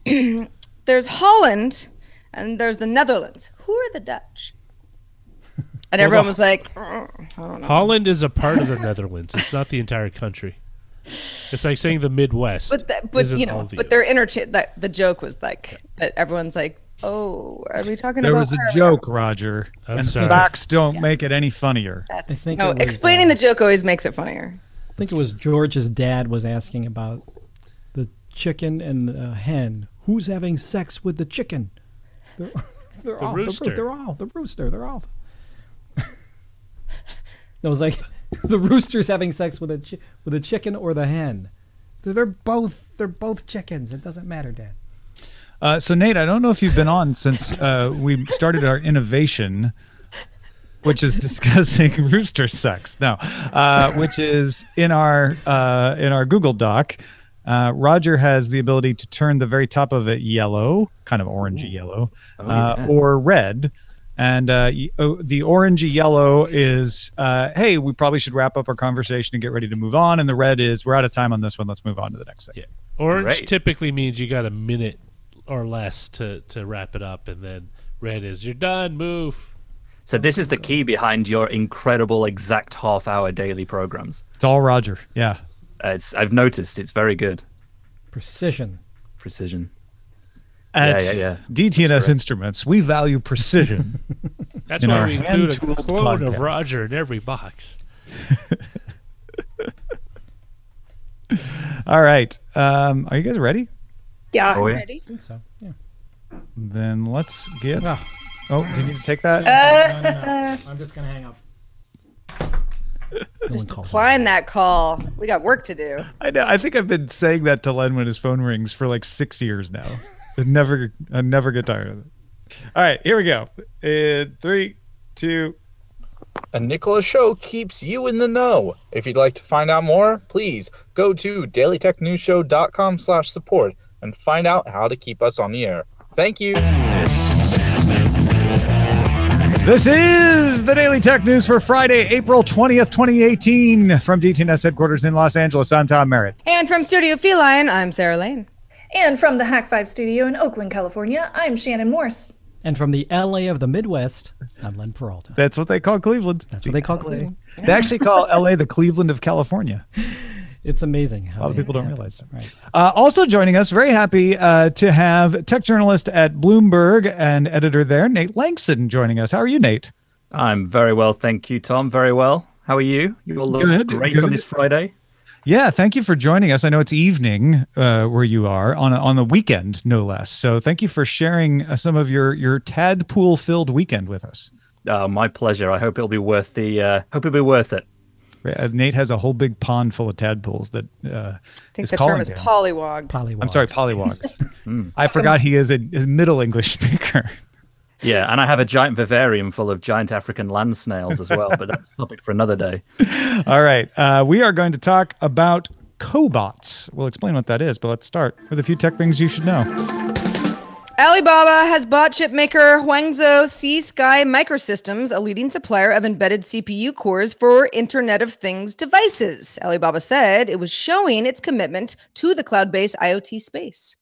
there's Holland and there's the Netherlands. Who are the Dutch? And everyone was like, I don't know. Holland is a part of the Netherlands. It's not the entire country. It's like saying the Midwest. But they're the joke was like that everyone's like, oh, are we talking about? There was a joke, Roger, I'm sorry. Facts don't make it any funnier. Explaining the joke always makes it funnier. I think it was George's dad was asking about the chicken and the hen. Who's having sex with the chicken? They're all rooster. The rooster. They're all. It was like the rooster's having sex with a chicken or the hen. So they're both chickens. It doesn't matter, Dad. So Nate, I don't know if you've been on since we started our innovation, which is discussing rooster sex. No, which is in our Google Doc. Roger has the ability to turn the very top of it yellow, kind of orangey yellow, or red. And the orangey yellow is, hey, we probably should wrap up our conversation and get ready to move on. And the red is, we're out of time on this one. Let's move on to the next thing. Yeah. Orange typically means you got a minute or less to wrap it up. And then red is, you're done, move. So this is the key behind your incredible exact half-hour daily programs. It's all Roger. Yeah. I've noticed. It's very good. Precision. At DTNS Instruments, we value precision. That's why we include a clone of Roger in every box. All right. Are you guys ready? Yeah, I'm ready. I think so. Yeah. Then let's get... Oh, did you take that? No. I'm just going to hang up. Just decline that call. We got work to do. I know. I think I've been saying that to Len when his phone rings for like 6 years now. I never get tired of it. All right, here we go. In 3, 2. A Nicholas show keeps you in the know. If you'd like to find out more, please go to dailytechnewsshow.com/support and find out how to keep us on the air. Thank you. This is the Daily Tech News for Friday, April 20th, 2018. From DTNS headquarters in Los Angeles, I'm Tom Merritt. And from Studio Feline, I'm Sarah Lane. And from the Hack 5 studio in Oakland, California, I'm Shannon Morse. And from the LA of the Midwest, I'm Len Peralta. That's what they call Cleveland. That's what they call Cleveland. They actually call LA the Cleveland of California. It's amazing. A lot of people don't realize that. Right. Also joining us, very happy to have tech journalist at Bloomberg and editor there, Nate Lanxon, joining us. How are you, Nate? I'm very well, thank you, Tom. Very well. How are you? You all look great on this Friday. Yeah, thank you for joining us. I know it's evening where you are on the weekend, no less. So thank you for sharing some of your tadpool-filled weekend with us. My pleasure. I hope it'll be worth it. Nate has a whole big pond full of tadpoles that I think the term is pollywog. I'm sorry, pollywogs. I forgot he is a Middle English speaker. Yeah, and I have a giant vivarium full of giant African land snails as well, but that's a topic for another day. All right. We are going to talk about Cobots. We'll explain what that is, but let's start with a few tech things you should know. Alibaba has bought chipmaker Huangzhou C-Sky Microsystems, a leading supplier of embedded CPU cores for Internet of Things devices. Alibaba said it was showing its commitment to the cloud-based IoT space.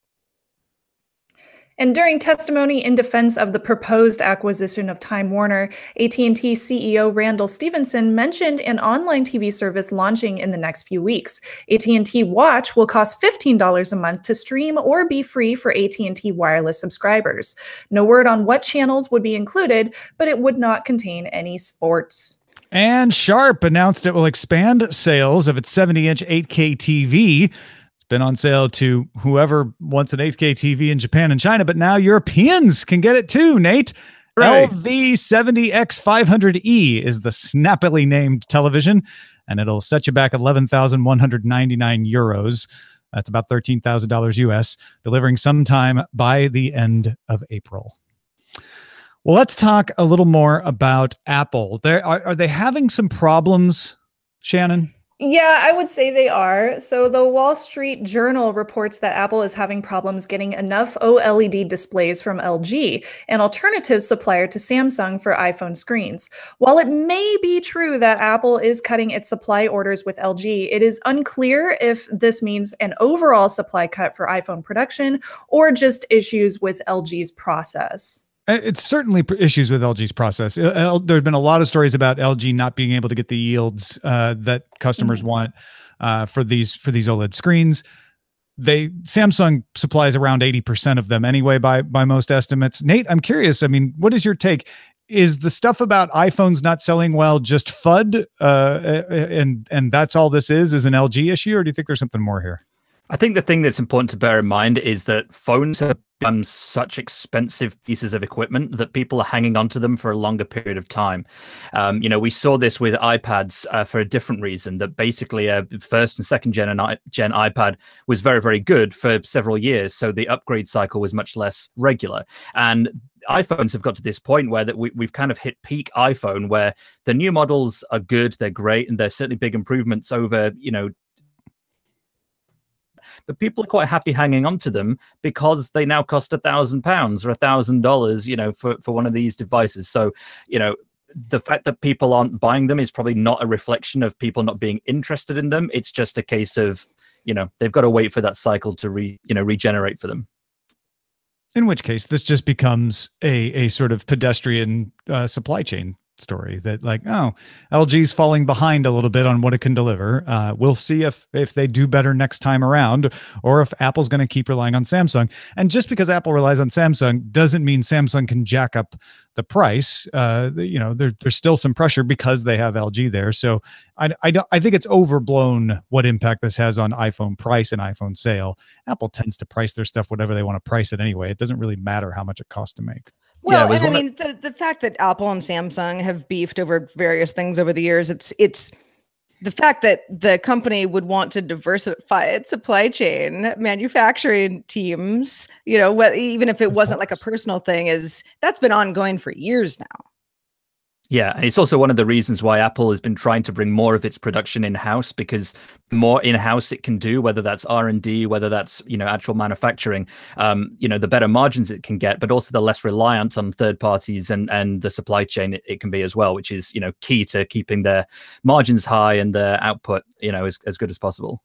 And during testimony in defense of the proposed acquisition of Time Warner, AT&T CEO Randall Stevenson mentioned an online TV service launching in the next few weeks. AT&T Watch will cost $15 a month to stream or be free for AT&T wireless subscribers. No word on what channels would be included, but it would not contain any sports. And Sharp announced it will expand sales of its 70-inch 8K TV. Been on sale to whoever wants an 8K TV in Japan and China, but now Europeans can get it too, Nate. Right. LV70X500E is the snappily named television, and it'll set you back 11,199 euros. That's about $13,000 US, delivering sometime by the end of April. Well, let's talk a little more about Apple. Are they having some problems, Shannon? Yeah, I would say they are. So the Wall Street Journal reports that Apple is having problems getting enough OLED displays from LG, an alternative supplier to Samsung for iPhone screens. While it may be true that Apple is cutting its supply orders with LG, it is unclear if this means an overall supply cut for iPhone production or just issues with LG's process. It's certainly issues with LG's process. There's been a lot of stories about LG not being able to get the yields that customers want for these OLED screens. Samsung supplies around 80% of them anyway by most estimates. Nate, I'm curious. I mean, what is your take? Is the stuff about iPhones not selling well just FUD, and that's all this is an LG issue, or do you think there's something more here? I think the thing that's important to bear in mind is that phones have become such expensive pieces of equipment that people are hanging on to them for a longer period of time. We saw this with iPads for a different reason, that basically a first and second gen iPad was very, very good for several years. So the upgrade cycle was much less regular. And iPhones have got to this point where we've kind of hit peak iPhone, where the new models are good, they're great, and there's certainly big improvements over, but people are quite happy hanging on to them because they now cost £1,000 or $1,000, for one of these devices. So, the fact that people aren't buying them is probably not a reflection of people not being interested in them. It's just a case of, they've got to wait for that cycle to regenerate for them. In which case, this just becomes a sort of pedestrian supply chain story that LG's falling behind a little bit on what it can deliver. We'll see if they do better next time around, or if Apple's going to keep relying on Samsung. And just because Apple relies on Samsung doesn't mean Samsung can jack up the price. There's still some pressure because they have LG there. So I think it's overblown what impact this has on iPhone price and iPhone sale. Apple tends to price their stuff whatever they want to price it anyway. It doesn't really matter how much it costs to make. Well, and I mean, the fact that Apple and Samsung have beefed over various things over the years, it's the fact that the company would want to diversify its supply chain, manufacturing teams, even if it wasn't like a personal thing, that's been ongoing for years now. Yeah, and it's also one of the reasons why Apple has been trying to bring more of its production in-house, because the more in-house it can do, whether that's R&D, whether that's, actual manufacturing, the better margins it can get, but also the less reliant on third parties and the supply chain it can be as well, which is, key to keeping their margins high and their output, as good as possible.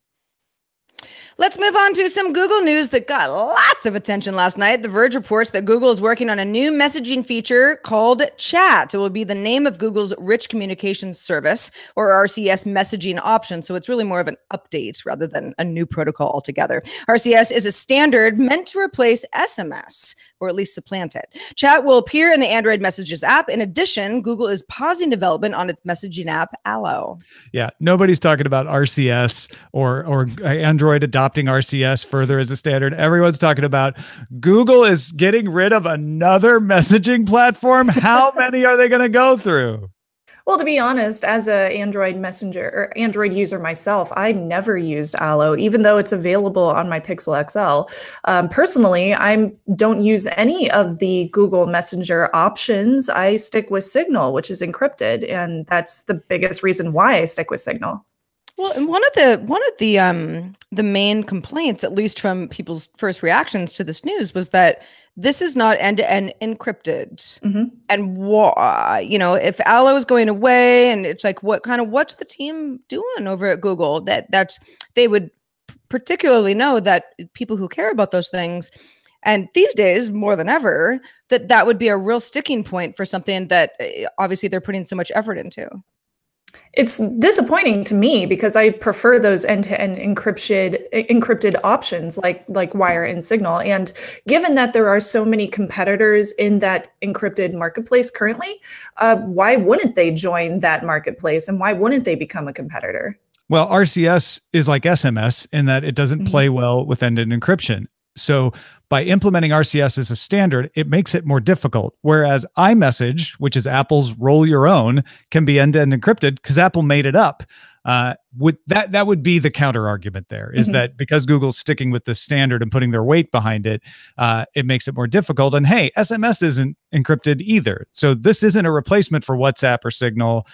Let's move on to some Google news that got lots of attention last night. The Verge reports that Google is working on a new messaging feature called Chat. It will be the name of Google's Rich Communications Service, or RCS messaging option. So it's really more of an update rather than a new protocol altogether. RCS is a standard meant to replace SMS, or at least supplant it. Chat will appear in the Android Messages app. In addition, Google is pausing development on its messaging app, Allo. Yeah, nobody's talking about RCS or Android adopting RCS further as a standard. Everyone's talking about Google is getting rid of another messaging platform. How many are they going to go through? Well, to be honest, as an Android messenger or Android user myself, I never used Allo, even though it's available on my Pixel XL. Personally, I don't use any of the Google Messenger options. I stick with Signal, which is encrypted, and that's the biggest reason why I stick with Signal. Well, and one of the main complaints, at least from people's first reactions to this news, was that this is not end-to-end encrypted. Mm-hmm. And if Allo is going away, and it's like, what's the team doing over at Google? They would particularly know that people who care about those things, and these days more than ever, that would be a real sticking point for something that obviously they're putting so much effort into. It's disappointing to me because I prefer those end-to-end encrypted options like Wire and Signal. And given that there are so many competitors in that encrypted marketplace currently, why wouldn't they join that marketplace, and why wouldn't they become a competitor? Well, RCS is like SMS in that it doesn't play well with end-to-end encryption. So by implementing RCS as a standard, it makes it more difficult. Whereas iMessage, which is Apple's roll your own, can be end-to-end encrypted because Apple made it up. That would be the counter argument there, is that because Google's sticking with the standard and putting their weight behind it, it makes it more difficult. And hey, SMS isn't encrypted either. So this isn't a replacement for WhatsApp or Signal.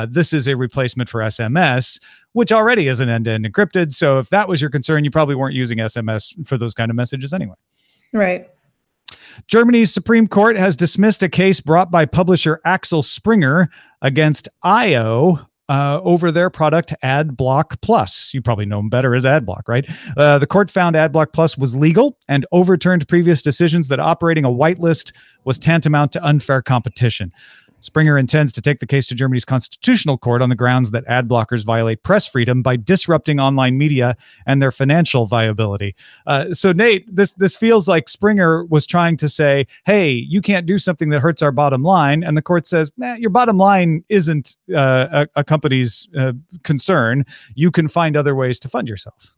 This is a replacement for SMS, which already isn't end-to-end encrypted. So if that was your concern, you probably weren't using SMS for those kind of messages anyway. Right. Germany's Supreme Court has dismissed a case brought by publisher Axel Springer against IO over their product Adblock Plus. You probably know them better as Adblock, right? The court found Adblock Plus was legal and overturned previous decisions that operating a whitelist was tantamount to unfair competition. Springer intends to take the case to Germany's constitutional court on the grounds that ad blockers violate press freedom by disrupting online media and their financial viability. So, Nate, this feels like Springer was trying to say, hey, you can't do something that hurts our bottom line. And the court says, your bottom line isn't a company's concern. You can find other ways to fund yourself.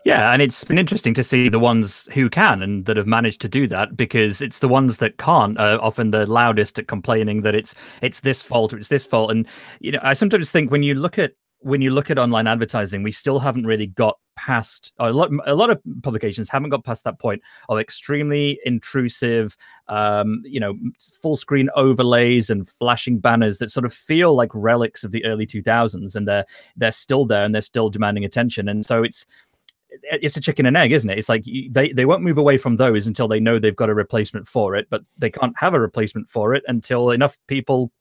Yeah, and it's been interesting to see the ones who can and that have managed to do that, because it's the ones that can't often the loudest at complaining that it's this fault or it's this fault. And I sometimes think when you look at online advertising, we still haven't really got past a lot of publications haven't got past that point of extremely intrusive, full screen overlays and flashing banners that sort of feel like relics of the early 2000s, and they're still there and they're still demanding attention. And so it's a chicken and egg, isn't it? It's like they won't move away from those until they know they've got a replacement for it, but they can't have a replacement for it until enough people,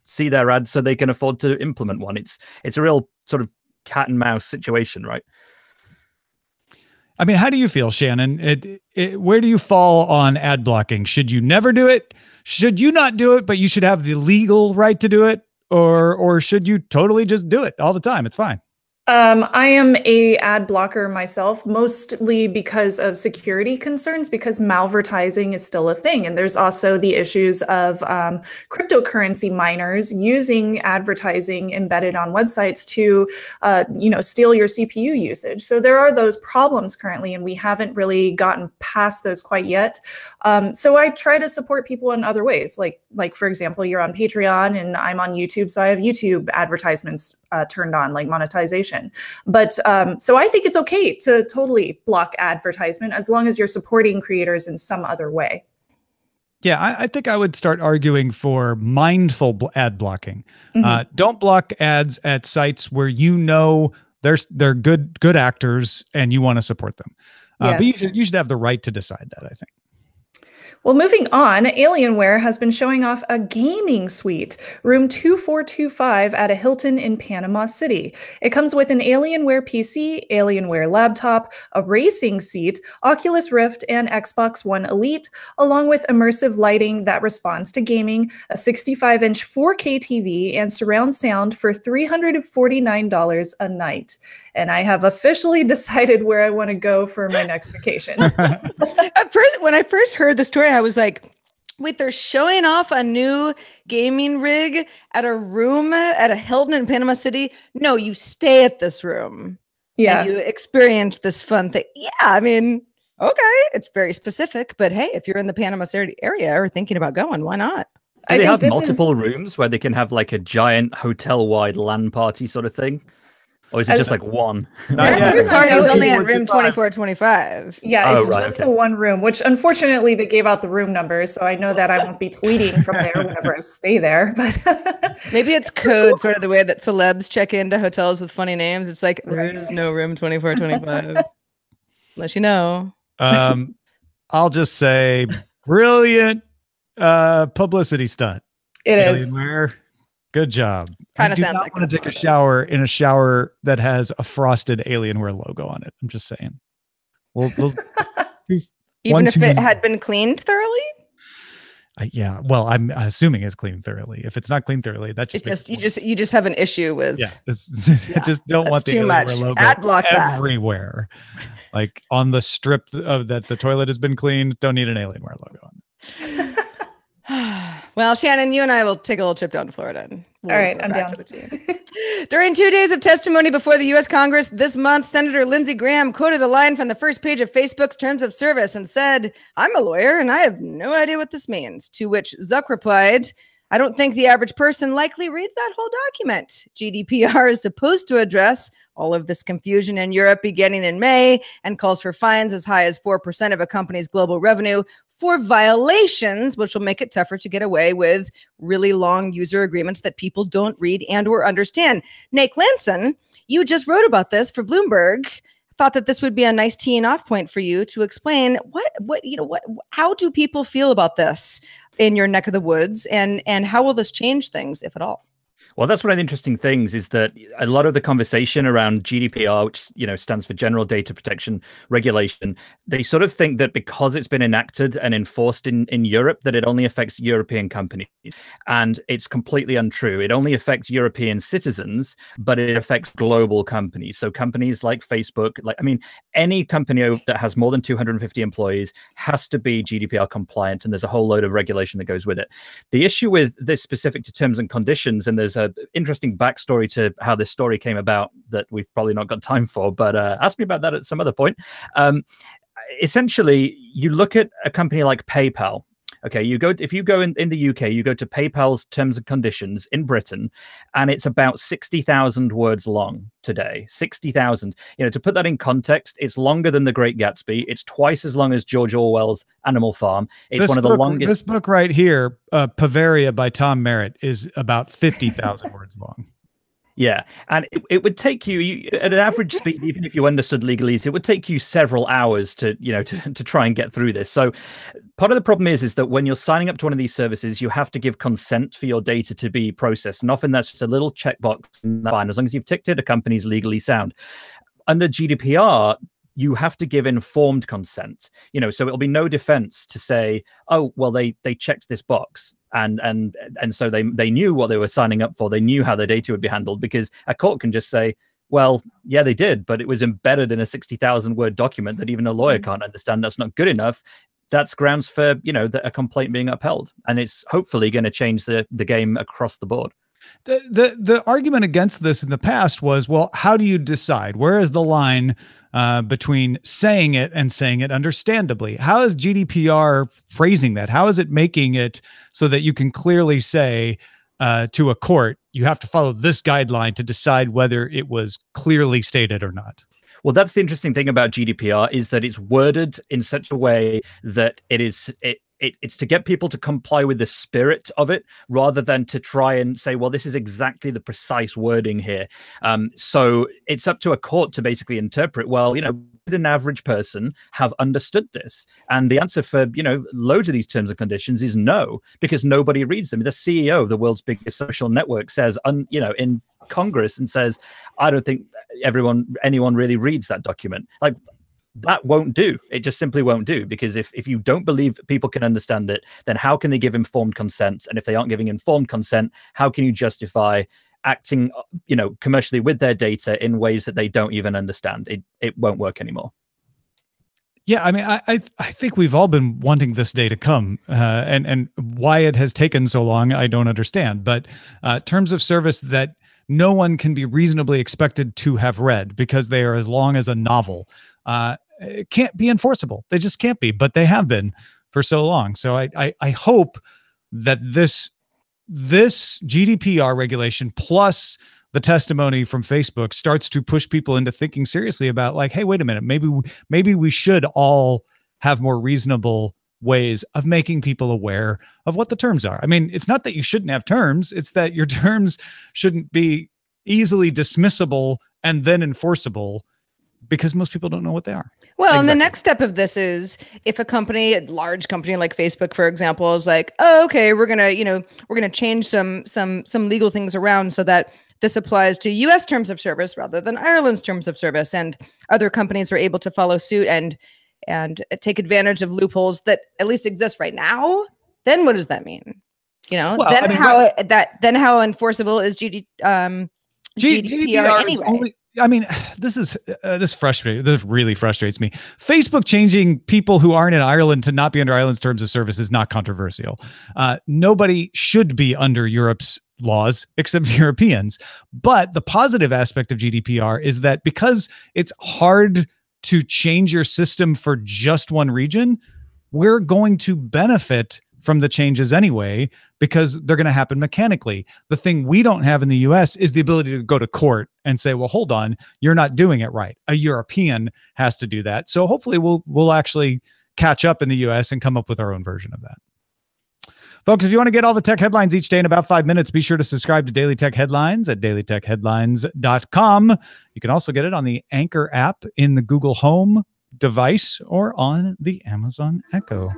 see their ads so they can afford to implement one. It's a real sort of cat and mouse situation, right? I mean, how do you feel, Shannon? Where do you fall on ad blocking? Should you never do it? Should you not do it, but you should have the legal right to do it? Or should you totally just do it all the time? It's fine. I am a ad blocker myself, mostly because of security concerns, because malvertising is still a thing. And there's also the issues of cryptocurrency miners using advertising embedded on websites to, steal your CPU usage. So there are those problems currently, and we haven't really gotten past those quite yet. So I try to support people in other ways. Like for example, you're on Patreon and I'm on YouTube. So I have YouTube advertisements turned on, like monetization. But so I think it's okay to totally block advertisement as long as you're supporting creators in some other way. Yeah, I think I would start arguing for mindful ad blocking. Don't block ads at sites where they're good actors and you want to support them. But you should have the right to decide that, I think. Well, moving on, Alienware has been showing off a gaming suite, room 2425 at a Hilton in Panama City. It comes with an Alienware PC, Alienware laptop, a racing seat, Oculus Rift, and Xbox One Elite, along with immersive lighting that responds to gaming, a 65-inch 4K TV, and surround sound for $349 a night. And I have officially decided where I want to go for my next vacation. At first, when I first heard the story, I was like, wait, they're showing off a new gaming rig at a Hilton in Panama City? No, you stay at this room. Yeah. And you experience this fun thing. Yeah, I mean, okay, it's very specific, but hey, if you're in the Panama City area or thinking about going, why not? Do they have multiple rooms where they can have like a giant hotel-wide LAN party sort of thing? Or is it just like one? This party is only at room 2425. Yeah, it's just the one room, which unfortunately they gave out the room number, so I know that I won't be tweeting from there whenever I stay there. But maybe it's code, sort of the way that celebs check into hotels with funny names. It's like, there is no room 2425. Let you know. I'll just say brilliant publicity stunt. It is. Good job. Kind of sounds like I want to take a shower in a shower that has a frosted Alienware logo on it. I'm just saying. We'll even if it had been cleaned thoroughly. Yeah. Well, I'm assuming it's cleaned thoroughly. If it's not cleaned thoroughly, that you just have an issue with. Yeah. I just don't want the Alienware logo Adblock everywhere. Like on the strip of that the toilet has been cleaned. Don't need an Alienware logo on it. Well, Shannon, you and I will take a little trip down to Florida and All right, We're I'm back down. to the team. During 2 days of testimony before the U.S. Congress this month, Senator Lindsey Graham quoted a line from the first page of Facebook's Terms of Service and said, "I'm a lawyer and I have no idea what this means." To which Zuck replied, "I don't think the average person likely reads that whole document. GDPR is supposed to address all of this confusion in Europe beginning in May and calls for fines as high as 4% of a company's global revenue for violations, which will make it tougher to get away with really long user agreements that people don't read and or understand." Nate Lanxon, you just wrote about this for Bloomberg. Thought that this would be a nice teeing off point for you to explain how do people feel about this in your neck of the woods, and how will this change things, if at all? Well, that's one of the interesting things is that a lot of the conversation around GDPR, which stands for General Data Protection Regulation, they sort of think that because it's been enacted and enforced in Europe, that it only affects European companies. And it's completely untrue. It only affects European citizens, but it affects global companies. So companies like Facebook, any company that has more than 250 employees has to be GDPR compliant, and there's a whole load of regulation that goes with it. The issue with this specific to terms and conditions, and there's an interesting backstory to how this story came about that we've probably not got time for, but ask me about that at some other point. Essentially, you look at a company like PayPal. Okay, if you go in the UK, you go to PayPal's terms and conditions in Britain, and it's about 60,000 words long today. 60,000. To put that in context, it's longer than The Great Gatsby. It's twice as long as George Orwell's Animal Farm. It's one of the longest. This book right here, Bavaria by Tom Merritt, is about 50,000 words long. Yeah, and it would take you at an average speed, even if you understood legalese, it would take you several hours to try and get through this. So part of the problem is that when you're signing up to one of these services, you have to give consent for your data to be processed. And often that's just a little checkbox. Fine, as long as you've ticked it, a company's legally sound. Under GDPR, you have to give informed consent. So it'll be no defense to say, oh, well, they checked this box. And so they knew what they were signing up for. They knew how their data would be handled, because a court can just say, well, yeah, they did, but it was embedded in a 60,000 word document that even a lawyer can't understand. That's not good enough. That's grounds for, a complaint being upheld. And it's hopefully going to change the game across the board. The argument against this in the past was, well, how do you decide? Where is the line between saying it and saying it understandably? How is GDPR phrasing that? How is it making it so that you can clearly say to a court, you have to follow this guideline to decide whether it was clearly stated or not? Well, that's the interesting thing about GDPR, is that it's worded in such a way that it's to get people to comply with the spirit of it, rather than to try and say, well, this is exactly the precise wording here. So it's up to a court to basically interpret, well, would an average person have understood this? And the answer for, loads of these terms and conditions is no, because nobody reads them. The CEO of the world's biggest social network says, in Congress, and says, I don't think anyone really reads that document. That won't do. It just simply won't do, because if you don't believe people can understand it, then how can they give informed consent? And if they aren't giving informed consent, how can you justify acting, commercially with their data in ways that they don't even understand? It won't work anymore. Yeah, I think we've all been wanting this day to come, and why it has taken so long, I don't understand. But terms of service that no one can be reasonably expected to have read, because they are as long as a novel, it can't be enforceable. They just can't be, but they have been for so long. So I hope that this GDPR regulation plus the testimony from Facebook starts to push people into thinking seriously about, like, hey, wait a minute, maybe we should all have more reasonable ways of making people aware of what the terms are. It's not that you shouldn't have terms, it's that your terms shouldn't be easily dismissible and then enforceable, because most people don't know what they are. Well, Exactly. And the next step of this is, if a large company like Facebook, for example, is like, oh, okay, we're gonna change some legal things around so that this applies to U.S. terms of service rather than Ireland's terms of service, and other companies are able to follow suit and take advantage of loopholes that at least exist right now, then what does that mean? How enforceable is GDPR anyway? I mean, this really frustrates me. Facebook changing people who aren't in Ireland to not be under Ireland's terms of service is not controversial. Nobody should be under Europe's laws except Europeans. But the positive aspect of GDPR is that because it's hard to change your system for just one region, we're going to benefit from the changes anyway, because they're going to happen mechanically. The thing we don't have in the US is the ability to go to court and say, well, hold on, you're not doing it right. A European has to do that. So hopefully we'll actually catch up in the US and come up with our own version of that. Folks, if you want to get all the tech headlines each day in about 5 minutes, be sure to subscribe to Daily Tech Headlines at dailytechheadlines.com. You can also get it on the Anchor app in the Google Home device or on the Amazon Echo.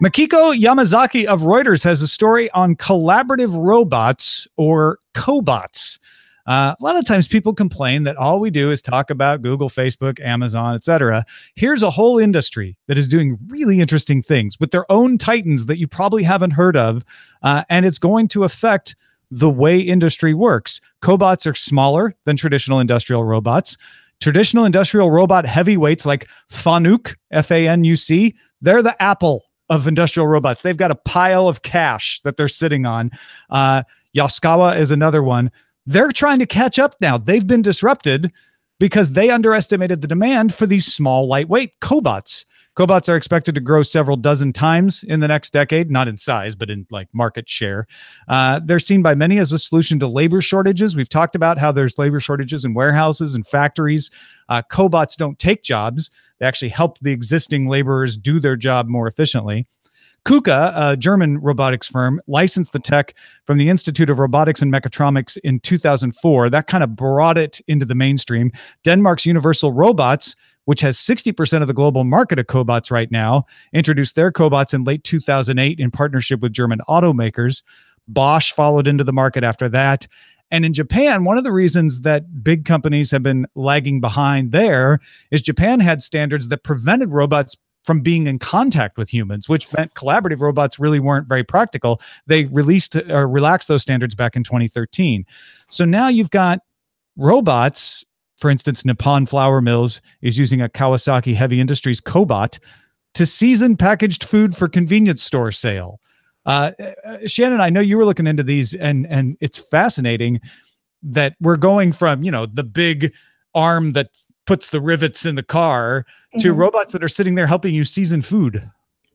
Makiko Yamazaki of Reuters has a story on collaborative robots, or cobots. A lot of times people complain that all we do is talk about Google, Facebook, Amazon, etc. Here's a whole industry that is doing really interesting things with their own titans that you probably haven't heard of, and it's going to affect the way industry works. Cobots are smaller than traditional industrial robots. Traditional industrial robot heavyweights like Fanuc, Fanuc, they're the Apple of industrial robots. They've got a pile of cash that they're sitting on. Yaskawa is another one. They're trying to catch up now. They've been disrupted because they underestimated the demand for these small, lightweight cobots. Cobots are expected to grow several dozen times in the next decade, not in size, but in like market share. They're seen by many as a solution to labor shortages. We've talked about how there's labor shortages in warehouses and factories. Cobots don't take jobs. They actually help the existing laborers do their job more efficiently. KUKA, a German robotics firm, licensed the tech from the Institute of Robotics and Mechatronics in 2004. That kind of brought it into the mainstream. Denmark's Universal Robots, which has 60% of the global market of cobots right now, introduced their cobots in late 2008 in partnership with German automakers. Bosch followed into the market after that. And in Japan, one of the reasons that big companies have been lagging behind there is Japan had standards that prevented robots from being in contact with humans, which meant collaborative robots really weren't very practical. They relaxed those standards back in 2013. So now you've got robots. For instance, Nippon Flour Mills is using a Kawasaki Heavy Industries Cobot to season packaged food for convenience store sale. Shannon, I know you were looking into these, and it's fascinating that we're going from, the big arm that puts the rivets in the car to robots that are sitting there helping you season food.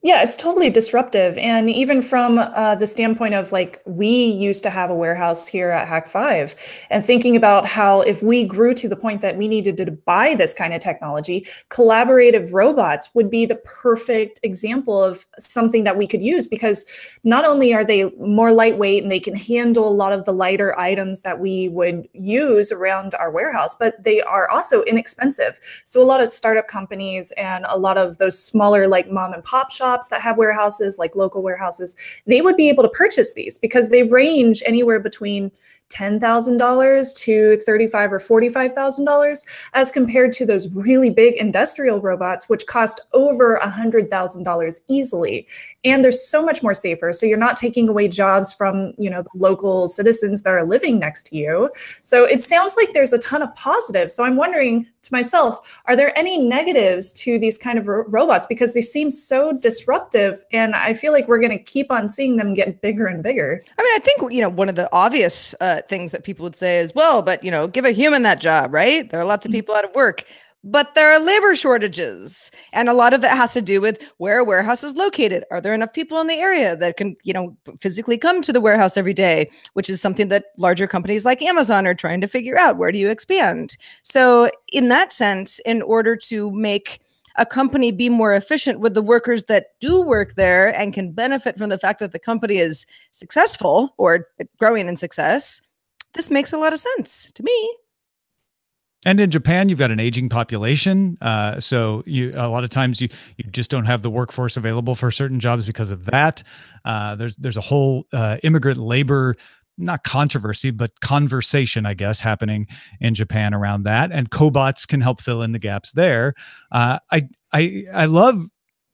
Yeah, it's totally disruptive. And even from the standpoint of we used to have a warehouse here at Hack 5, and thinking about how if we grew to the point that we needed to buy this kind of technology, collaborative robots would be the perfect example of something that we could use, because not only are they more lightweight and they can handle a lot of the lighter items that we would use around our warehouse, but they are also inexpensive. So a lot of startup companies and a lot of those smaller mom and pop shops that have warehouses, like local warehouses, they would be able to purchase these because they range anywhere between $10,000 to $35,000 or $45,000, as compared to those really big industrial robots, which cost over $100,000 easily. And they're so much more safer. So you're not taking away jobs from, the local citizens that are living next to you. So it sounds like there's a ton of positives. So I'm wondering to myself, are there any negatives to these kind of robots? Because they seem so disruptive, and I feel like we're going to keep on seeing them get bigger and bigger. I mean, I think, one of the obvious things that people would say is, well, but, give a human that job, right? There are lots of people out of work. But there are labor shortages. And a lot of that has to do with where a warehouse is located. Are there enough people in the area that can, physically come to the warehouse every day, which is something that larger companies like Amazon are trying to figure out. Where do you expand? So in that sense, in order to make a company be more efficient with the workers that do work there and can benefit from the fact that the company is successful or growing in success, this makes a lot of sense to me. And in Japan, you've got an aging population. So a lot of times you just don't have the workforce available for certain jobs because of that. There's a whole immigrant labor, not controversy, but conversation, I guess, happening in Japan around that. And cobots can help fill in the gaps there. I love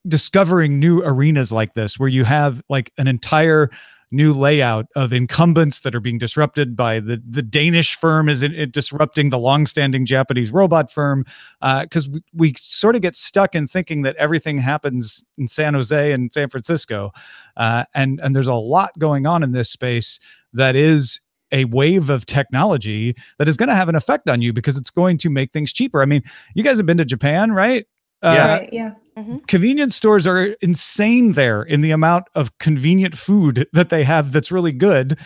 discovering new arenas like this, where you have an entire new layout of incumbents that are being disrupted by the Danish firm is disrupting the longstanding Japanese robot firm, because we sort of get stuck in thinking that everything happens in San Jose and San Francisco, and there's a lot going on in this space that is a wave of technology that is going to have an effect on you because it's going to make things cheaper. I mean, you guys have been to Japan, right? Right, yeah. Convenience stores are insane there in the amount of convenient food that they have that's really good.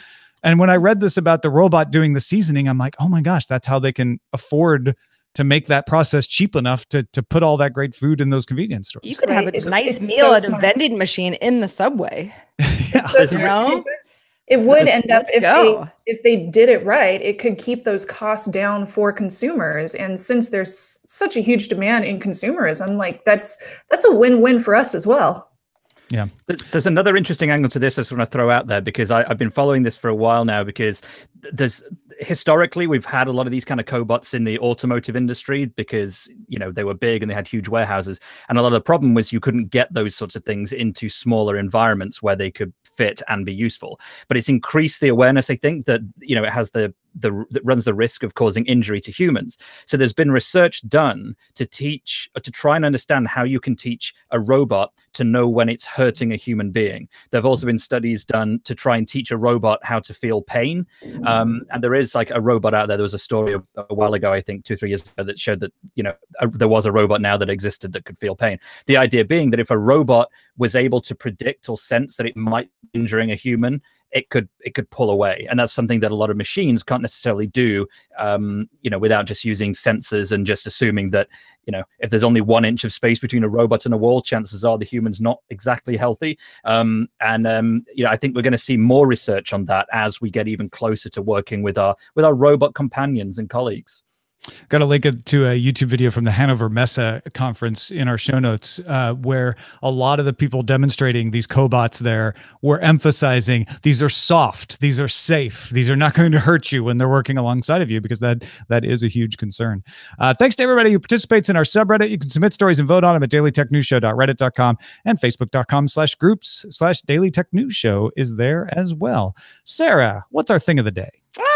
And when I read this about the robot doing the seasoning, I'm like, oh my gosh, that's how they can afford to make that process cheap enough to put all that great food in those convenience stores. You could have a nice it's meal so at a smart. vending machine in the subway. Yeah. So smart. It would end up if they did it right, it could keep those costs down for consumers. And since there's such a huge demand in consumerism, like that's a win-win for us as well. Yeah. There's another interesting angle to this I just want to throw out there, because I've been following this for a while now, because historically we've had a lot of these kind of cobots in the automotive industry because, you know, they were big and they had huge warehouses. And a lot of the problem was you couldn't get those sorts of things into smaller environments where they could fit and be useful. But it's increased the awareness, I think, that, you know, it has that runs the risk of causing injury to humans. So there's been research done to try and understand how you can teach a robot to know when it's hurting a human being. There have also been studies done to try and teach a robot how to feel pain. And there is like a robot out there. There was a story a while ago, I think 2-3 years ago, that showed that, you know, there was a robot now that existed that could feel pain. The idea being that if a robot was able to predict or sense that it might be injuring a human, it could pull away. And that's something that a lot of machines can't necessarily do, you know, without just using sensors and just assuming that, you know, if there's only 1 inch of space between a robot and a wall, chances are the human's not exactly healthy. You know, I think we're going to see more research on that as we get even closer to working with our robot companions and colleagues. Got to link it to a YouTube video from the Hanover Messe conference in our show notes, where a lot of the people demonstrating these cobots there were emphasizing these are soft, these are safe, these are not going to hurt you when they're working alongside of you, because that is a huge concern. Thanks to everybody who participates in our subreddit. You can submit stories and vote on them at dailytechnewsshow.reddit.com, and facebook.com/groups/dailytechnewsshow is there as well. Sarah, what's our thing of the day?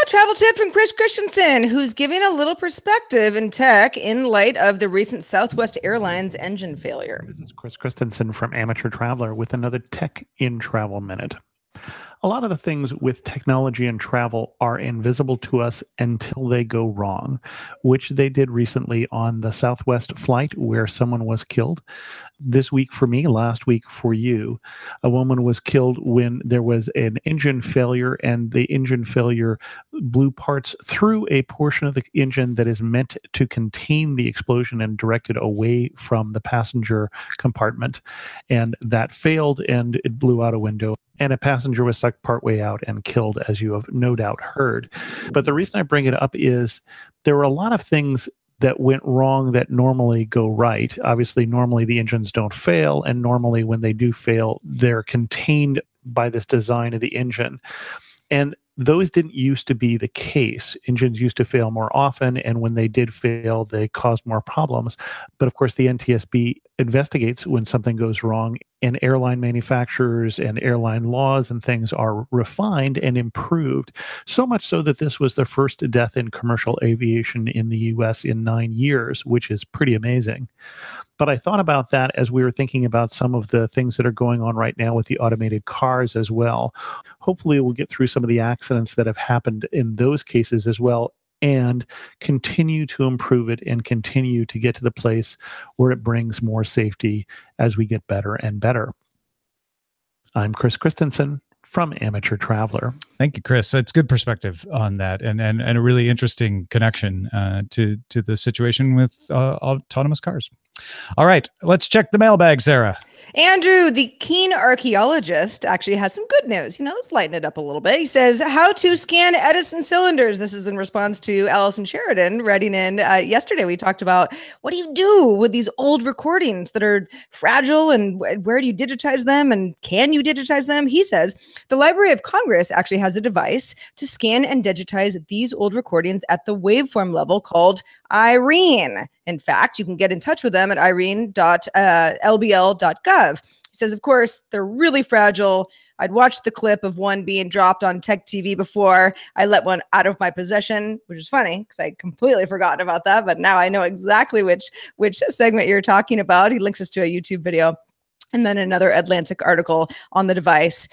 Travel tip from Chris Christensen, who's giving a little perspective in tech in light of the recent Southwest Airlines engine failure. This is Chris Christensen from Amateur Traveler with another Tech in Travel Minute. A lot of the things with technology and travel are invisible to us until they go wrong, which they did recently on the Southwest flight where someone was killed. This week for me, last week for you, a woman was killed when there was an engine failure, and the engine failure blew parts through a portion of the engine that is meant to contain the explosion and directed away from the passenger compartment. And that failed, and it blew out a window, and a passenger was sucked partway out and killed, as you have no doubt heard. But the reason I bring it up is there were a lot of things that went wrong that normally go right. Obviously, normally the engines don't fail, and normally when they do fail, they're contained by this design of the engine. And those didn't used to be the case. Engines used to fail more often, and when they did fail, they caused more problems. But of course, the NTSB investigates when something goes wrong, and airline manufacturers and airline laws and things are refined and improved, so much so that this was the first death in commercial aviation in the US in 9 years, which is pretty amazing. But I thought about that as we were thinking about some of the things that are going on right now with the automated cars as well. Hopefully we'll get through some of the accidents that have happened in those cases as well, and continue to improve it and continue to get to the place where it brings more safety as we get better and better. I'm Chris Christensen from Amateur Traveler. Thank you, Chris. It's good perspective on that, and a really interesting connection to the situation with autonomous cars. All right, let's check the mailbag, Sarah. Andrew, the keen archaeologist, actually has some good news. You know, let's lighten it up a little bit. He says, how to scan Edison cylinders. This is in response to Allison Sheridan writing in. Yesterday, we talked about what do you do with these old recordings that are fragile, and where do you digitize them, and can you digitize them? He says, the Library of Congress actually has a device to scan and digitize these old recordings at the waveform level called IRENE. In fact, you can get in touch with them at irene.lbl.gov. He says, of course, they're really fragile. I'd watched the clip of one being dropped on Tech TV before I let one out of my possession, which is funny because I completely forgotten about that. But now I know exactly which segment you're talking about. He links us to a YouTube video. And then another Atlantic article on the device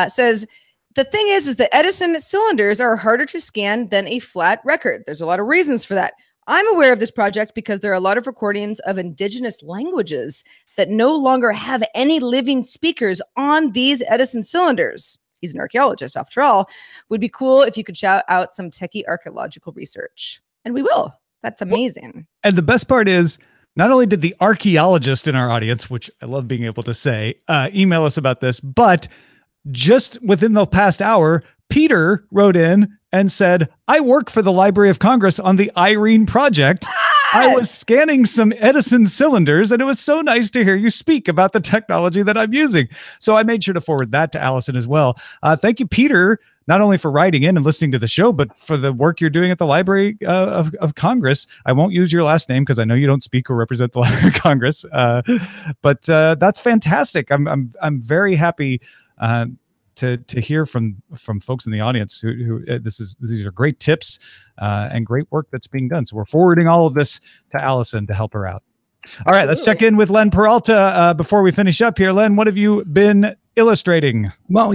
says, the thing is the Edison cylinders are harder to scan than a flat record. There's a lot of reasons for that. I'm aware of this project because there are a lot of recordings of indigenous languages that no longer have any living speakers on these Edison cylinders. He's an archaeologist, after all. Would be cool if you could shout out some techie archaeological research. And we will. That's amazing. And the best part is, not only did the archaeologist in our audience, which I love being able to say, email us about this, but just within the past hour, Peter wrote in and said, I work for the Library of Congress on the Irene project. I was scanning some Edison cylinders, and it was so nice to hear you speak about the technology that I'm using. So I made sure to forward that to Allison as well. Thank you, Peter, not only for writing in and listening to the show, but for the work you're doing at the Library of Congress. I won't use your last name because I know you don't speak or represent the Library of Congress, but that's fantastic. I'm very happy to hear from folks in the audience who these are great tips and great work that's being done. So we're forwarding all of this to Allison to help her out. All right, let's check in with Len Peralta before we finish up here. Len, what have you been illustrating? Well,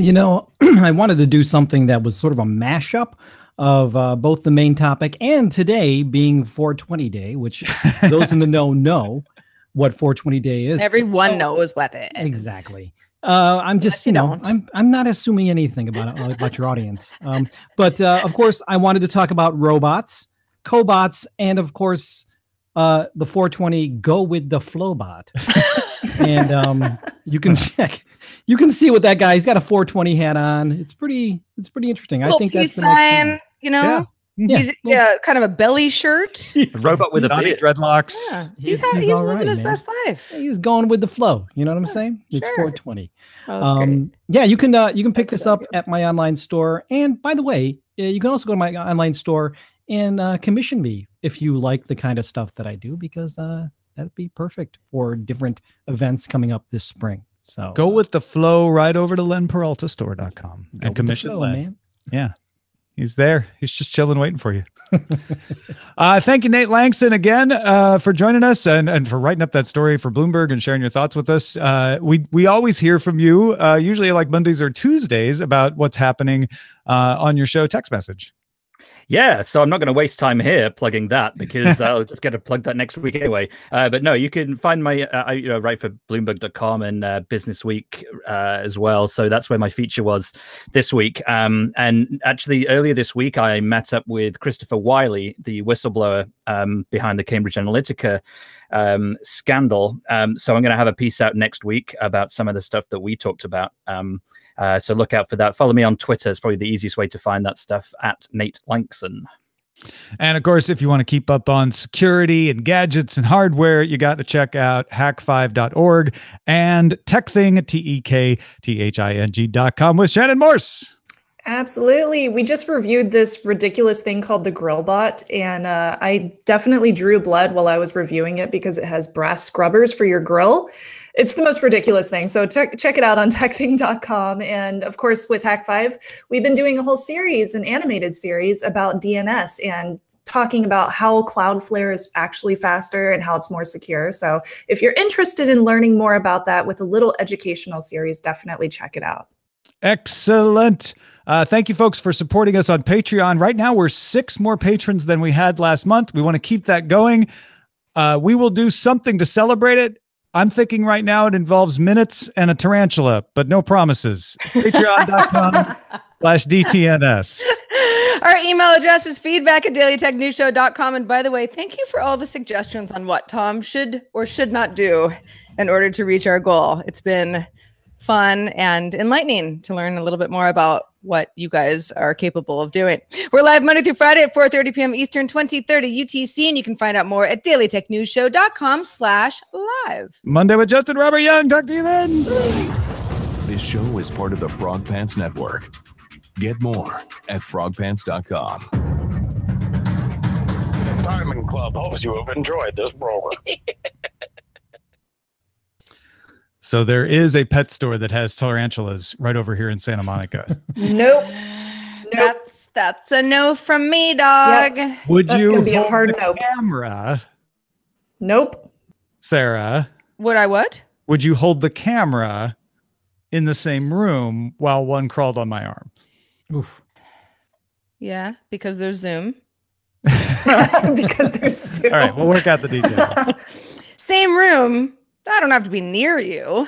I wanted to do something that was sort of a mashup of both the main topic and today being 420 Day, which those in the know what 420 Day is. Everyone knows what it is. Exactly. I'm just, I'm not assuming anything about your audience. But of course, I wanted to talk about robots, cobots, and of course, the 420 Go with the Flowbot. And you can see what that guy. He's got a 420 hat on. It's pretty interesting. I think that's the sign. He's kind of a belly shirt. A robot with a beard, dreadlocks. Yeah, he's living his best life. He's going with the flow. You know what I'm saying? It's sure. 420. Oh, great. Yeah, you can pick this up at my online store. And by the way, you can also go to my online store and commission me if you like the kind of stuff that I do, because that'd be perfect for different events coming up this spring. So go with the flow right over to lenperaltastore.com and commission Len. Man. Yeah. He's there. He's just chilling, waiting for you. Thank you, Nate Lanxon, again, for joining us and for writing up that story for Bloomberg and sharing your thoughts with us. We always hear from you, usually like Mondays or Tuesdays, about what's happening on your show text message. Yeah, so I'm not going to waste time here plugging that because I'll just get to plug that next week anyway. But no, you can find my, I write for Bloomberg.com and Business Week as well. So that's where my feature was this week. And actually earlier this week, I met up with Christopher Wiley, the whistleblower behind the Cambridge Analytica scandal. So I'm going to have a piece out next week about some of the stuff that we talked about. So look out for that. Follow me on Twitter. It's probably the easiest way to find that stuff, at Nate Lanxon. And of course, if you want to keep up on security and gadgets and hardware, you got to check out hack5.org and techthing, TEKTHING.com with Shannon Morse. Absolutely. We just reviewed this ridiculous thing called the GrillBot, and I definitely drew blood while I was reviewing it because it has brass scrubbers for your grill. It's the most ridiculous thing. So check it out on techthing.com. And of course, with Hack5, we've been doing a whole series, an animated series about DNS and talking about how Cloudflare is actually faster and how it's more secure. So if you're interested in learning more about that with a little educational series, definitely check it out. Excellent. Thank you, folks, for supporting us on Patreon. Right now, we're 6 more patrons than we had last month. We want to keep that going. We will do something to celebrate it. I'm thinking right now it involves minutes and a tarantula, but no promises. Patreon.com/DTNS. Our email address is feedback@dailytechnewsshow.com. And by the way, thank you for all the suggestions on what Tom should or should not do in order to reach our goal. It's been fun and enlightening to learn a little bit more about what you guys are capable of doing. We're live Monday through Friday at 4:30 p.m. Eastern, 2030 UTC, and you can find out more at dailytechnewsshow.com/live. Monday with Justin Robert Young. Talk to you then. This show is part of the Frog Pants Network. Get more at frogpants.com. Diamond Club hopes you have enjoyed this program. So there is a pet store that has tarantulas right over here in Santa Monica. Nope. That's a no from me, dog. Yep. Would That's you gonna be a hold hard the no. camera, Nope. Sarah? Would I what? Would you hold the camera in the same room while one crawled on my arm? Oof. Yeah, because there's Zoom. Because there's Zoom. All right, we'll work out the details. Same room. I don't have to be near you.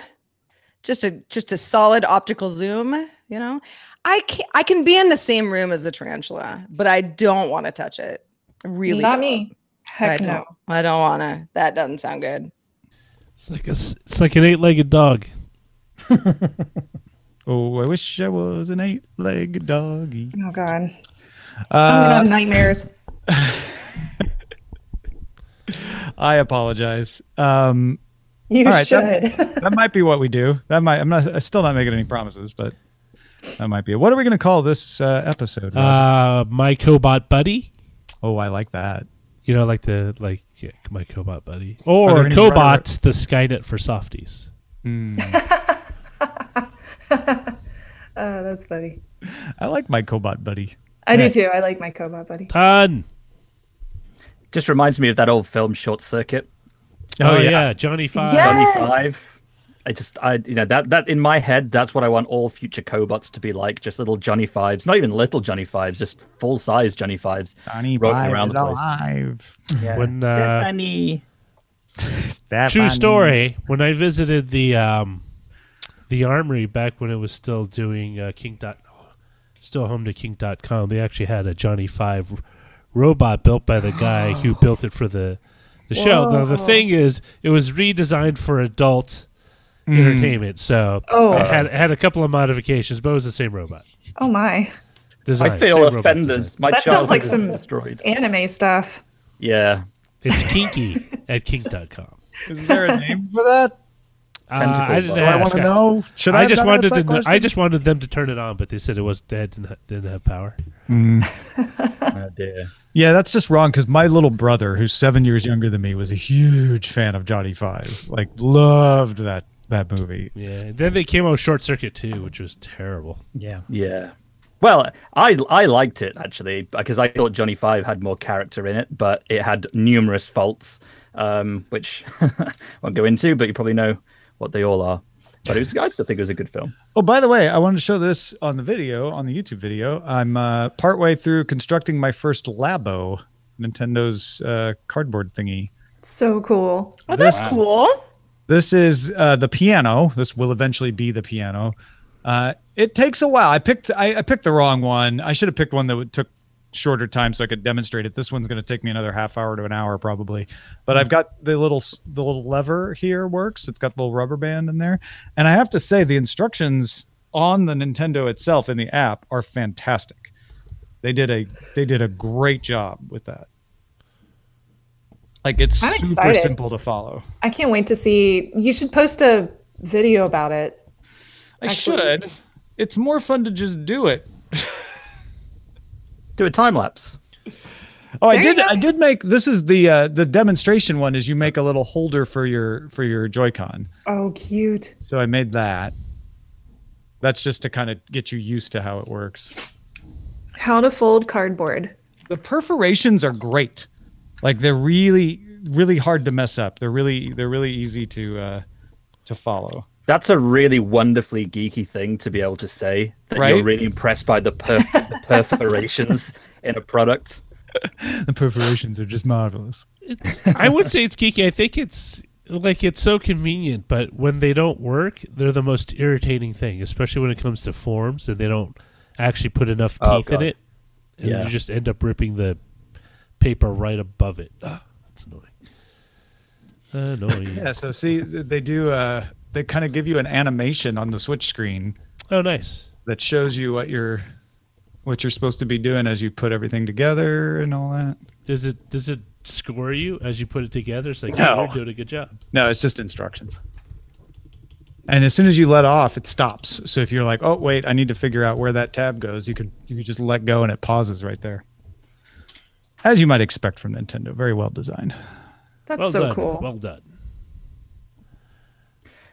Just a solid optical zoom, you know. I can be in the same room as the tarantula, but I don't want to touch it. Really, Not don't. me. Heck no. I don't want to. That doesn't sound good. It's like an 8-legged dog. Oh, I wish I was an 8-legged doggy. Oh God. I'm gonna have nightmares. I apologize. You all right, should. That might be what we do. I'm still not making any promises, but that might be it. What are we going to call this episode, Roger? My Cobot buddy. Oh, I like that. You know, my Cobot buddy. Or Cobots, the Skynet for softies. That's funny. I like my Cobot buddy. I do too. I like my Cobot buddy. Ton. Just reminds me of that old film Short Circuit. Oh yeah, Johnny Five. Yes. Johnny Five. That in my head, that's what I want all future Cobots to be like. Just little Johnny Fives, not even little Johnny Fives, just full size Johnny Fives. Johnny rolling Five around is the place. alive. Yeah. When Stephanie. True story. When I visited the Armory back when it was still doing still home to King.com, they actually had a Johnny Five robot built by the guy who built it for the show. Now the thing is, it was redesigned for adult entertainment, so it had a couple of modifications, but it was the same robot. Oh my. I feel offended. That sounds like some anime stuff. Yeah. It's kinky at King.com. Is there a name for that? I didn't Do I want to know? Should I just not wanted ask that to. question? I just wanted them to turn it on, but they said they didn't have power. Oh dear. Yeah, that's just wrong because my little brother, who's 7 years younger than me, was a huge fan of Johnny Five. Like, loved that movie. Yeah. And then they came out with Short Circuit 2, which was terrible. Yeah. Yeah. Well, I liked it actually because I thought Johnny Five had more character in it, but it had numerous faults, which I won't go into, but you probably know what they all are. But I still think it was a good film. Oh, by the way, I wanted to show this on the video, on the YouTube video. I'm partway through constructing my first Labo, Nintendo's cardboard thingy. So cool. Oh, that's cool. This is the piano. This will eventually be the piano. It takes a while. I picked the wrong one. I should have picked one that took shorter time so I could demonstrate it. This one's going to take me another half hour to an hour probably. But I've got the little lever here works. It's got the little rubber band in there. And I have to say the instructions on the Nintendo itself in the app are fantastic. They did a great job with that. Like, it's I'm super excited. simple to follow. I can't wait to see. You should post a video about it. I should. It's more fun to just do it. Do a time lapse. Oh, I did make, this is the demonstration one, is you make a little holder for your Joy-Con. Oh, cute. So I made that. That's just to kind of get you used to how it works. How to fold cardboard. The perforations are great. Like, they're really, really hard to mess up. They're really easy to follow. That's a really wonderfully geeky thing to be able to say. That Right? You're really impressed by the perforations in a product. The perforations are just marvelous. I would say it's geeky. I think it's so convenient, but when they don't work, they're the most irritating thing, especially when it comes to forms and they don't actually put enough teeth in it. And you just end up ripping the paper right above it. That's annoying. Yeah, so see, they do, they kind of give you an animation on the Switch screen. Oh, nice. That shows you what you're supposed to be doing as you put everything together and all that. Does it score you as you put it together? It's like, No. you're doing a good job. No, it's just instructions. And as soon as you let off, it stops. So if you're like, oh wait, I need to figure out where that tab goes, you can just let go and it pauses right there. As you might expect from Nintendo, very well designed. That's Well so done. cool. Well done.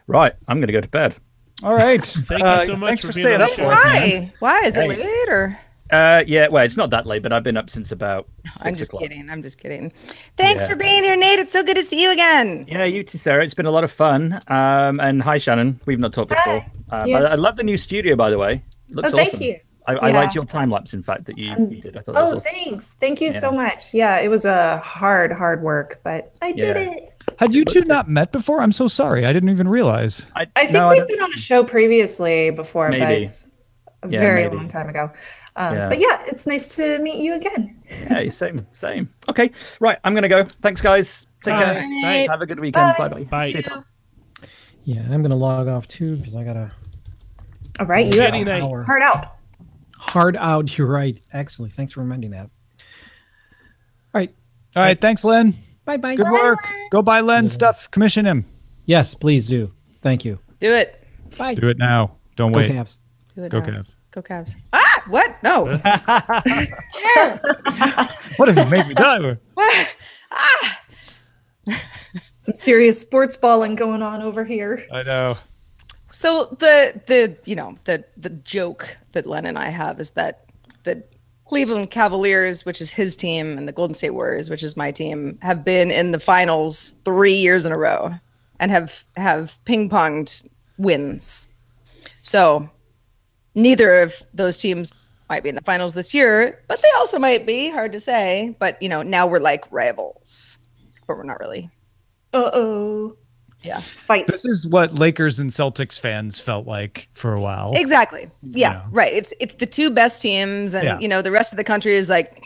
Right, I'm going to go to bed. All right. Thank you so much thanks for being staying on up the for show. us, man. Why? Why is it late or? Yeah, well, it's not that late, but I've been up since about 6 I'm just o'clock. kidding. I'm just kidding. Thanks for being here, Nate. It's so good to see you again. Yeah, you too, Sarah. It's been a lot of fun. And hi, Shannon. We've not talked before. But I love the new studio, by the way. It looks awesome. Thank you. I liked your time lapse, in fact, that you did. I thought that was awesome. Thanks. Thank you so much. Yeah, it was a hard work, but I did it. Had you two not met before? I'm so sorry. I didn't even realize. I think we've been on a show previously before, Maybe. but a very long time ago. But yeah, it's nice to meet you again. Yeah, same. Okay, right. I'm going to go. Thanks, guys. Take care. Bye. Have a good weekend. Bye. Bye-bye. Bye. See you, Tom. Yeah, I'm gonna log off too because I gotta. All right, you have Good night. hard out. Hard out. You're right. Excellent. Thanks for reminding that. All right. Thanks, Len. Bye bye. Good work. Go buy Len stuff. Commission him. Yes, please do. Thank you. Do it. Bye. Do it now. Don't Go wait. Cavs. Do it. Go now. Cavs. Go Cavs. Ah, what? No. What have you made me die? What? Ah. Some serious sports balling going on over here. I know. So the joke that Len and I have is that the Cleveland Cavaliers, which is his team, and the Golden State Warriors, which is my team, have been in the finals 3 years in a row and have ping-ponged wins. So neither of those teams might be in the finals this year, but they also might be. Hard to say. But now we're like rivals, but we're not really. Uh-oh. Yeah. Fight. This is what Lakers and Celtics fans felt like for a while. Exactly. Yeah. Right. It's the two best teams, and the rest of the country is like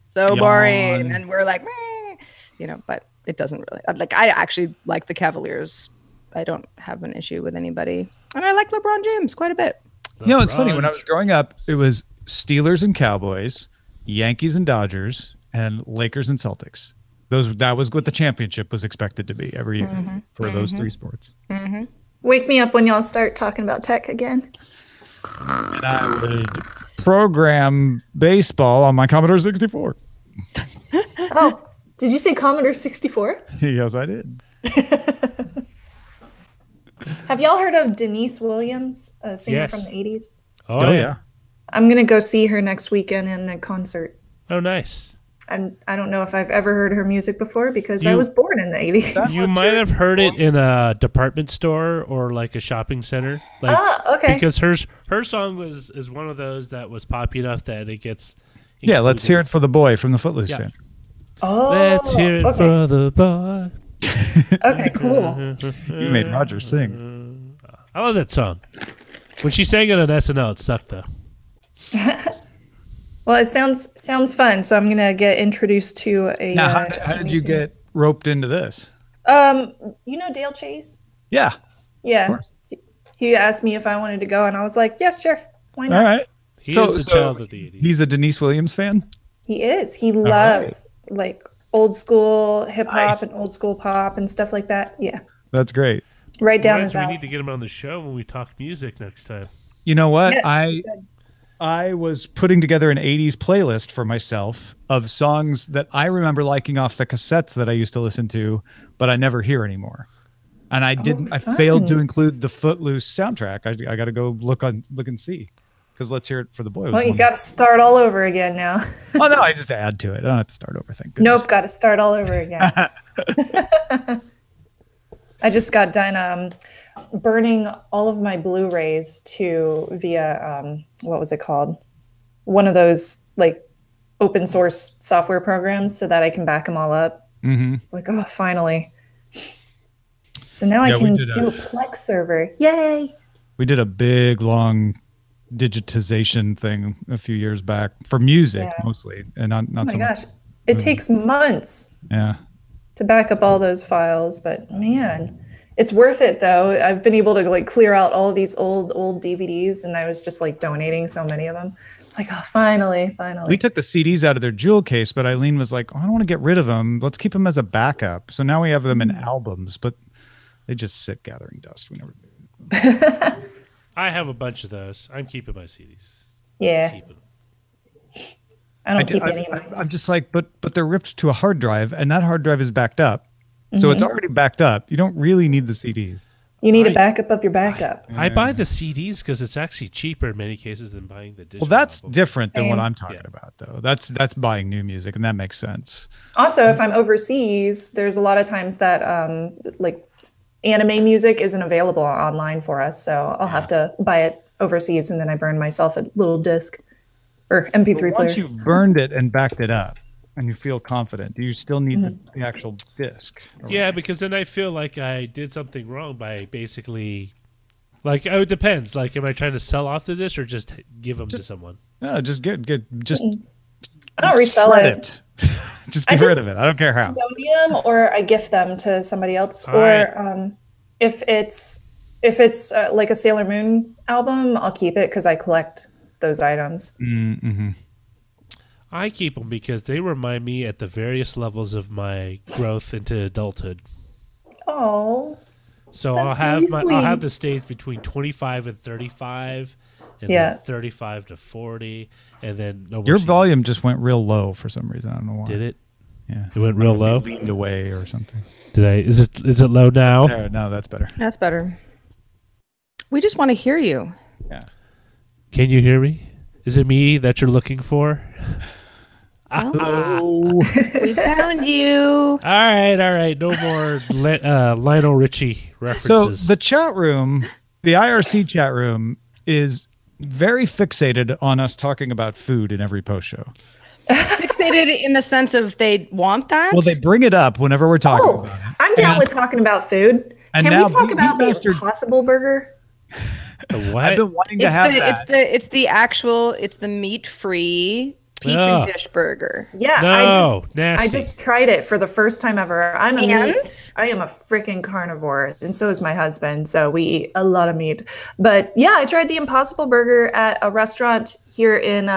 so boring, and we're like, meh, but it doesn't really. Like, I actually like the Cavaliers. I don't have an issue with anybody, and I like LeBron James quite a bit. It's funny. When I was growing up, it was Steelers and Cowboys, Yankees and Dodgers, and Lakers and Celtics. That was what the championship was expected to be every year for those three sports. Wake me up when y'all start talking about tech again. And I would program baseball on my Commodore 64. Oh, did you say Commodore 64? Yes, I did. Have y'all heard of Denise Williams, a singer from the 80s? Oh yeah. I'm going to go see her next weekend in a concert. Oh, nice. I don't know if I've ever heard her music before because I was born in the 80s. You might have heard it in a department store or like a shopping center. Like, okay. Because her song is one of those that was popular enough that it gets included. Yeah, let's hear it for the boy from the Footloose sound. Oh, let's hear it for the boy. Okay, cool. You made Roger sing. I love that song. When she sang it on SNL, it sucked though. Well, it sounds fun, so I'm gonna get introduced to a. Now, how did you get roped into this? You know Dale Chase? Yeah. Yeah. He asked me if I wanted to go, and I was like, "Yes, sure, why not?" All right. He is a child of the 80s. He's a Denise Williams fan? He is. He loves like old school hip hop and old school pop and stuff like that. Yeah. That's great. Right down his alley. We need to get him on the show when we talk music next time. You know what? Yeah, I was putting together an 80s playlist for myself of songs that I remember liking off the cassettes that I used to listen to, but I never hear anymore. And I didn't. I failed to include the Footloose soundtrack. I got to go look and see, because Let's Hear It for the Boy. Well, you got to start all over again now. Oh no, I just add to it. I don't have to start over. Thank goodness. Nope, got to start all over again. I just got done burning all of my Blu-rays via what was it called? One of those like open source software programs, so that I can back them all up. It's like, oh, finally. So now I can do a Plex server. Yay! We did a big, long digitization thing a few years back for music mostly, and not so much. It takes months. Yeah. To back up all those files, but man, it's worth it though. I've been able to like clear out all of these old DVDs, and I was just like donating so many of them. It's like, oh, finally. We took the CDs out of their jewel case, but Eileen was like, oh, I don't want to get rid of them. Let's keep them as a backup. So now we have them in albums, but they just sit gathering dust. We never do. I have a bunch of those. I'm keeping my CDs. Yeah. I don't keep any of mine. I'm just like, but they're ripped to a hard drive, and that hard drive is backed up. So it's already backed up. You don't really need the CDs. You need a backup of your backup. I buy the CDs because it's actually cheaper in many cases than buying the digital. Well, that's album. different than what I'm talking about, though. That's buying new music, and that makes sense. Also, if I'm overseas, there's a lot of times that like anime music isn't available online for us, so I'll have to buy it overseas, and then I burn myself a little disc or MP3 player. Once you've burned it and backed it up, and you feel confident, do you still need the actual disc? Yeah, because then I feel like I did something wrong by basically, like, it depends. Like, am I trying to sell off the disc or just give them to someone? No, just I don't resell it. Just get rid of it. I don't care how. Donate them, or I gift them to somebody else. If it's like a Sailor Moon album, I'll keep it because I collect those items. Mm-hmm. I keep them because they remind me at the various levels of my growth into adulthood. Oh, so that's I'll really have the stage between 25 and 35, and then 35 to 40, and then your volume just went real low for some reason. I don't know why. Did it? Yeah, it went real low. You leaned away or something. Did I? Is it low now? No, that's better. That's better. We just want to hear you. Yeah. Can you hear me? Is it me that you're looking for? Oh, we found you. All right. No more Lionel Richie references. So the chat room, the IRC chat room, is very fixated on us talking about food in every post show. Fixated in the sense of they want that? Well, they bring it up whenever we're talking about it. I'm down with talking about food. Can we talk about the Impossible Burger? The what? I've been wanting to have that. It's the meat-free petri dish burger. Yeah, I just tried it for the first time ever. I am a freaking carnivore, and so is my husband. So we eat a lot of meat. But yeah, I tried the Impossible Burger at a restaurant here in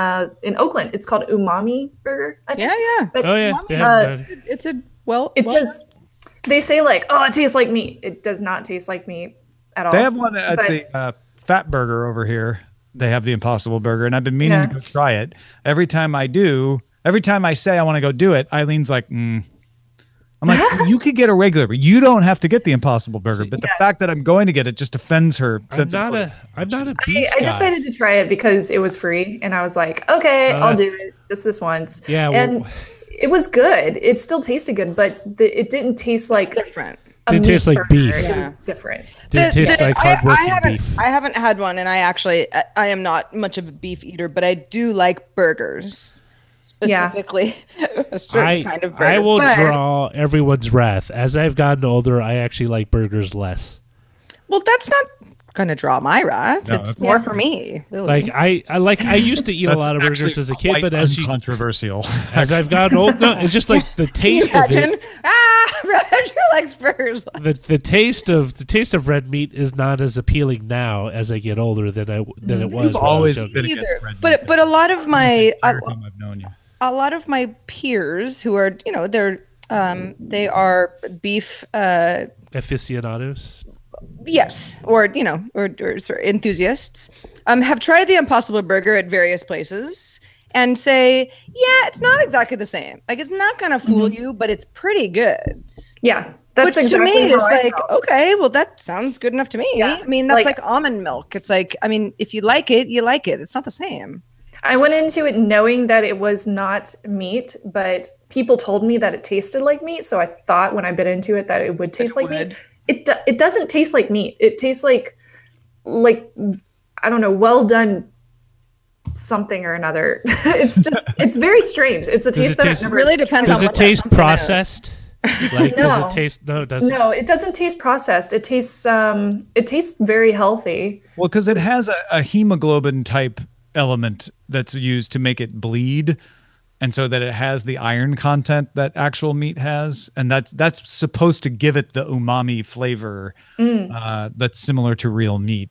Oakland. It's called Umami Burger, I think. Yeah. But, it's a they say like, oh, it tastes like meat. It does not taste like meat at all. They have one at the Fat Burger over here. They have the Impossible Burger, and I've been meaning to go try it. Every time I say I want to go do it, Eileen's like, I'm like, you could get a regular, but you don't have to get the Impossible Burger. But the fact that I'm going to get it just offends her. I'm not a beef guy. I decided to try it because it was free, and I was like, okay, I'll do it just this once. Yeah, and it was good. It still tasted good, but it didn't taste like different. It tastes like beef. It was different. It tastes like hard-working beef. I haven't had one, and I am not much of a beef eater, but I do like burgers. Specifically, a certain kind of burger. I will draw everyone's wrath. As I've gotten older, I actually like burgers less. Well, that's not going to draw my wrath. No, it's more for me. Really. Like I used to eat a lot of burgers as a kid, but as I've gotten old, no, it's just like the taste of it. Roger likes burgers. The taste of red meat is not as appealing now as I get older than it was. You've always been against red meat. But a lot of my I've known you. A lot of my peers who are they are beef aficionados. Yes, or sort of enthusiasts have tried the Impossible Burger at various places and say, yeah, it's not exactly the same. Like, it's not going to fool you, but it's pretty good. Yeah, that's which exactly to me is like, felt. okay, well, that sounds good enough to me. Yeah. I mean, that's like almond milk. It's like, I mean, if you like it, you like it. It's not the same. I went into it knowing that it was not meat, but people told me that it tasted like meat, so I thought when I bit into it that it would taste like meat. It doesn't taste like meat. It tastes like I don't know, well done something or another. It's very strange. It's a taste that really depends on what does it taste processed? Like, no. Does it taste? No, it doesn't. No, it doesn't taste processed. It tastes very healthy. Well, because it has a hemoglobin type element that's used to make it bleed, and so that it has the iron content that actual meat has, and that's supposed to give it the umami flavor that's similar to real meat.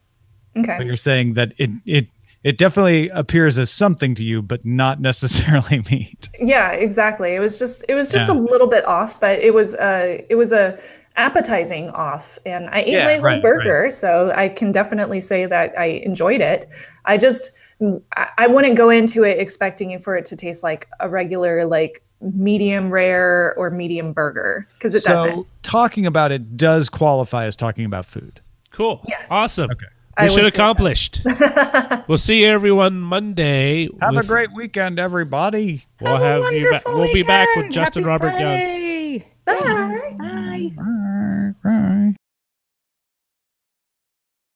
Okay. But you're saying that it definitely appears as something to you, but not necessarily meat. Yeah, exactly. It was just a little bit off, but it was a appetizing off, and I ate my whole burger, so I can definitely say that I enjoyed it. I wouldn't go into it expecting for it to taste like a regular, like, medium rare or medium burger, because it doesn't. So talking about it does qualify as talking about food. Cool. Yes. Awesome. Okay. Mission accomplished. We'll see everyone Monday. Have a great weekend, everybody. We'll have you back. We'll be back with Justin Happy Robert Young. Friday. Bye. Bye. Bye.